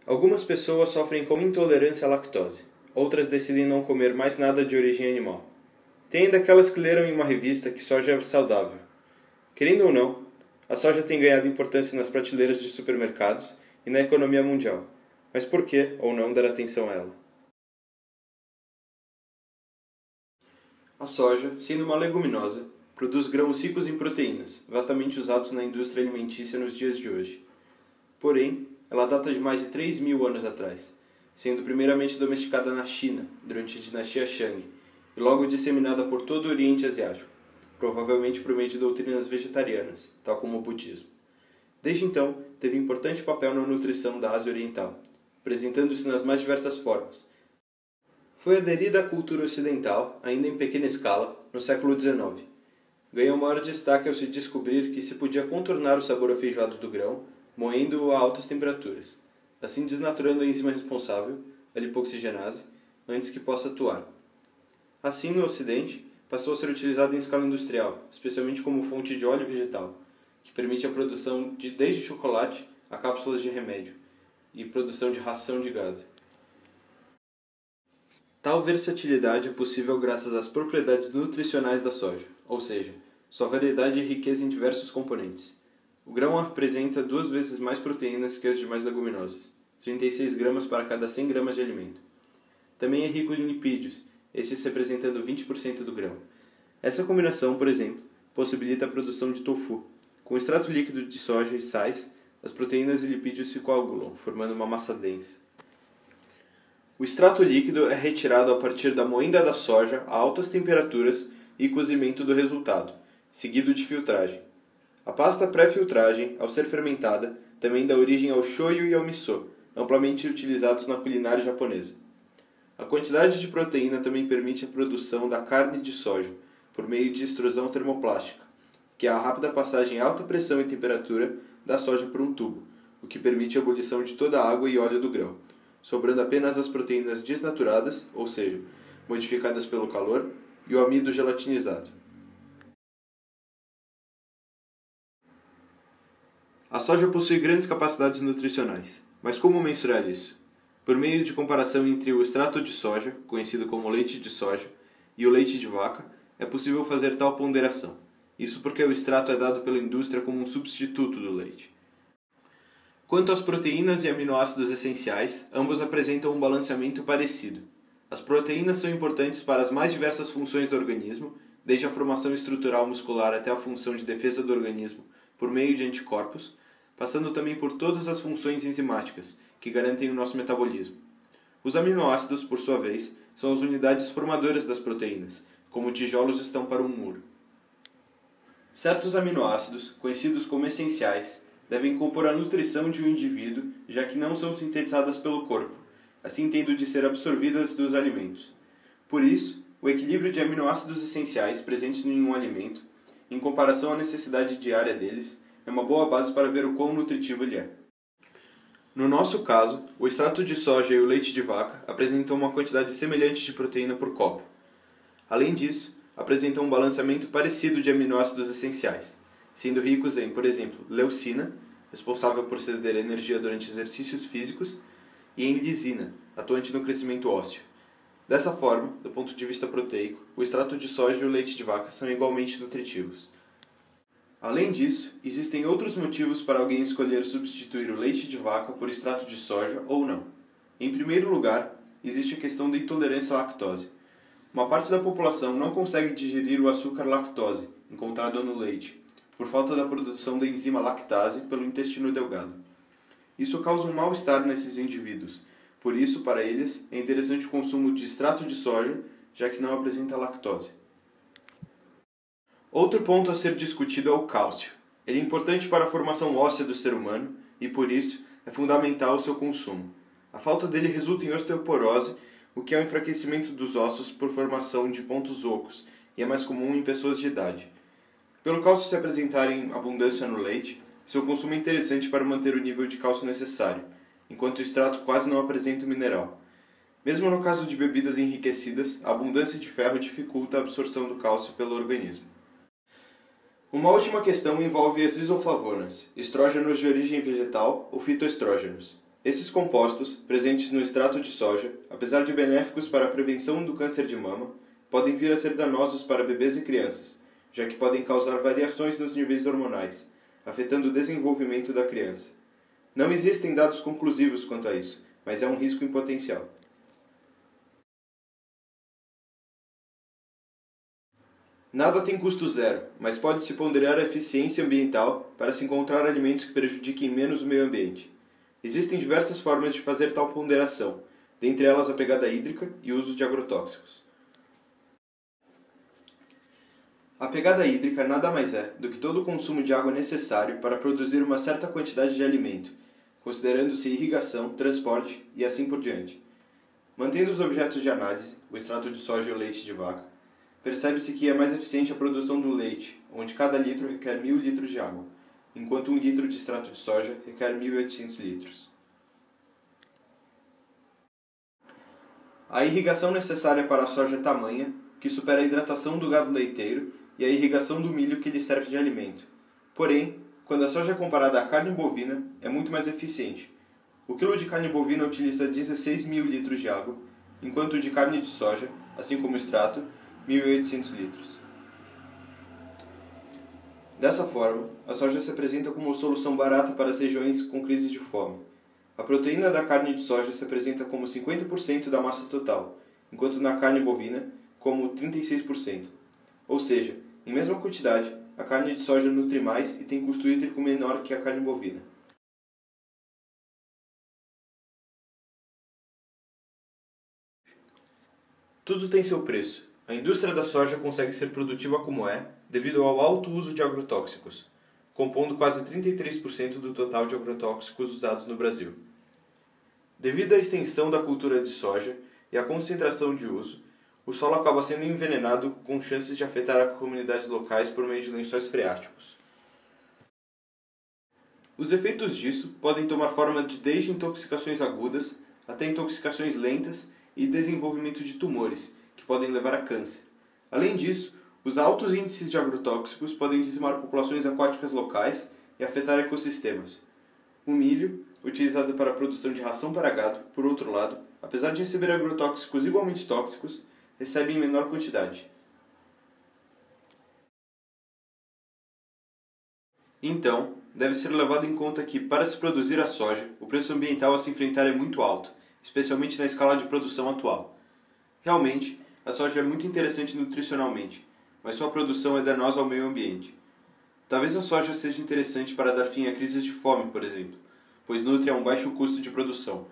Algumas pessoas sofrem com intolerância à lactose, outras decidem não comer mais nada de origem animal. Tem ainda aquelas que leram em uma revista que soja é saudável. Querendo ou não, a soja tem ganhado importância nas prateleiras de supermercados e na economia mundial. Mas por que ou não dar atenção a ela? A soja, sendo uma leguminosa, produz grãos ricos em proteínas, vastamente usados na indústria alimentícia nos dias de hoje. Porém, ela data de mais de 3.000 anos atrás, sendo primeiramente domesticada na China, durante a dinastia Shang, e logo disseminada por todo o Oriente Asiático, provavelmente por meio de doutrinas vegetarianas, tal como o budismo. Desde então, teve importante papel na nutrição da Ásia Oriental, apresentando-se nas mais diversas formas. Foi aderida à cultura ocidental, ainda em pequena escala, no século XIX. Ganhou maior destaque ao se descobrir que se podia contornar o sabor afeijoado do grão, moendo-o a altas temperaturas, assim desnaturando a enzima responsável, a lipoxigenase, antes que possa atuar. Assim, no Ocidente, passou a ser utilizado em escala industrial, especialmente como fonte de óleo vegetal, que permite a produção de desde chocolate a cápsulas de remédio, e produção de ração de gado. Tal versatilidade é possível graças às propriedades nutricionais da soja, ou seja, sua variedade e riqueza em diversos componentes. O grão apresenta 2 vezes mais proteínas que as demais leguminosas, 36 gramas para cada 100 gramas de alimento. Também é rico em lipídios, estes representando 20% do grão. Essa combinação, por exemplo, possibilita a produção de tofu. Com extrato líquido de soja e sais, as proteínas e lipídios se coagulam, formando uma massa densa. O extrato líquido é retirado a partir da moenda da soja a altas temperaturas e cozimento do resultado, seguido de filtragem. A pasta pré-filtragem, ao ser fermentada, também dá origem ao shoyu e ao miso, amplamente utilizados na culinária japonesa. A quantidade de proteína também permite a produção da carne de soja, por meio de extrusão termoplástica, que é a rápida passagem a alta pressão e temperatura da soja por um tubo, o que permite a ebulição de toda a água e óleo do grão, sobrando apenas as proteínas desnaturadas, ou seja, modificadas pelo calor, e o amido gelatinizado. A soja possui grandes capacidades nutricionais, mas como mensurar isso? Por meio de comparação entre o extrato de soja, conhecido como leite de soja, e o leite de vaca, é possível fazer tal ponderação. Isso porque o extrato é dado pela indústria como um substituto do leite. Quanto às proteínas e aminoácidos essenciais, ambos apresentam um balanceamento parecido. As proteínas são importantes para as mais diversas funções do organismo, desde a formação estrutural muscular até a função de defesa do organismo por meio de anticorpos, passando também por todas as funções enzimáticas, que garantem o nosso metabolismo. Os aminoácidos, por sua vez, são as unidades formadoras das proteínas, como tijolos estão para um muro. Certos aminoácidos, conhecidos como essenciais, devem compor a nutrição de um indivíduo, já que não são sintetizadas pelo corpo, assim tendo de ser absorvidas dos alimentos. Por isso, o equilíbrio de aminoácidos essenciais presentes em um alimento, em comparação à necessidade diária deles, é uma boa base para ver o quão nutritivo ele é. No nosso caso, o extrato de soja e o leite de vaca apresentam uma quantidade semelhante de proteína por copo. Além disso, apresentam um balanceamento parecido de aminoácidos essenciais, sendo ricos em, por exemplo, leucina, responsável por ceder energia durante exercícios físicos, e em lisina, atuante no crescimento ósseo. Dessa forma, do ponto de vista proteico, o extrato de soja e o leite de vaca são igualmente nutritivos. Além disso, existem outros motivos para alguém escolher substituir o leite de vaca por extrato de soja ou não. Em primeiro lugar, existe a questão da intolerância à lactose. Uma parte da população não consegue digerir o açúcar lactose, encontrado no leite, por falta da produção da enzima lactase pelo intestino delgado. Isso causa um mal-estar nesses indivíduos, por isso, para eles, é interessante o consumo de extrato de soja, já que não apresenta lactose. Outro ponto a ser discutido é o cálcio. Ele é importante para a formação óssea do ser humano e, por isso, é fundamental o seu consumo. A falta dele resulta em osteoporose, o que é o enfraquecimento dos ossos por formação de pontos ocos, e é mais comum em pessoas de idade. Pelo cálcio se apresentar em abundância no leite, seu consumo é interessante para manter o nível de cálcio necessário, enquanto o extrato quase não apresenta o mineral. Mesmo no caso de bebidas enriquecidas, a abundância de ferro dificulta a absorção do cálcio pelo organismo. Uma última questão envolve as isoflavonas, estrógenos de origem vegetal ou fitoestrógenos. Esses compostos, presentes no extrato de soja, apesar de benéficos para a prevenção do câncer de mama, podem vir a ser danosos para bebês e crianças, já que podem causar variações nos níveis hormonais, afetando o desenvolvimento da criança. Não existem dados conclusivos quanto a isso, mas é um risco em potencial. Nada tem custo zero, mas pode-se ponderar a eficiência ambiental para se encontrar alimentos que prejudiquem menos o meio ambiente. Existem diversas formas de fazer tal ponderação, dentre elas a pegada hídrica e o uso de agrotóxicos. A pegada hídrica nada mais é do que todo o consumo de água necessário para produzir uma certa quantidade de alimento, considerando-se irrigação, transporte e assim por diante. Mantendo os objetos de análise, o extrato de soja e o leite de vaca, percebe-se que é mais eficiente a produção do leite, onde cada litro requer 1.000 litros de água, enquanto 1 litro de extrato de soja requer 1.800 litros. A irrigação necessária para a soja é tamanha que supera a hidratação do gado leiteiro e a irrigação do milho que lhe serve de alimento. Porém, quando a soja é comparada à carne bovina, é muito mais eficiente. O quilo de carne bovina utiliza 16.000 litros de água, enquanto o de carne de soja, assim como o extrato, 1.800 litros. Dessa forma, a soja se apresenta como uma solução barata para as regiões com crise de fome. A proteína da carne de soja se apresenta como 50% da massa total, enquanto na carne bovina, como 36%. Ou seja, em mesma quantidade, a carne de soja nutre mais e tem custo hídrico menor que a carne bovina. Tudo tem seu preço. A indústria da soja consegue ser produtiva como é, devido ao alto uso de agrotóxicos, compondo quase 33% do total de agrotóxicos usados no Brasil. Devido à extensão da cultura de soja e à concentração de uso, o solo acaba sendo envenenado com chances de afetar as comunidades locais por meio de lençóis freáticos. Os efeitos disso podem tomar forma de desde intoxicações agudas até intoxicações lentas e desenvolvimento de tumores, que podem levar a câncer. Além disso, os altos índices de agrotóxicos podem dizimar populações aquáticas locais e afetar ecossistemas. O milho, utilizado para a produção de ração para gado, por outro lado, apesar de receber agrotóxicos igualmente tóxicos, recebe em menor quantidade. Então, deve ser levado em conta que, para se produzir a soja, o preço ambiental a se enfrentar é muito alto, especialmente na escala de produção atual. Realmente, a soja é muito interessante nutricionalmente, mas sua produção é danosa ao meio ambiente. Talvez a soja seja interessante para dar fim a crises de fome, por exemplo, pois nutre a um baixo custo de produção,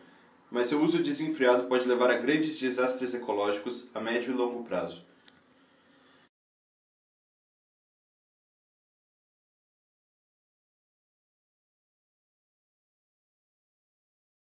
mas seu uso desenfreado pode levar a grandes desastres ecológicos a médio e longo prazo.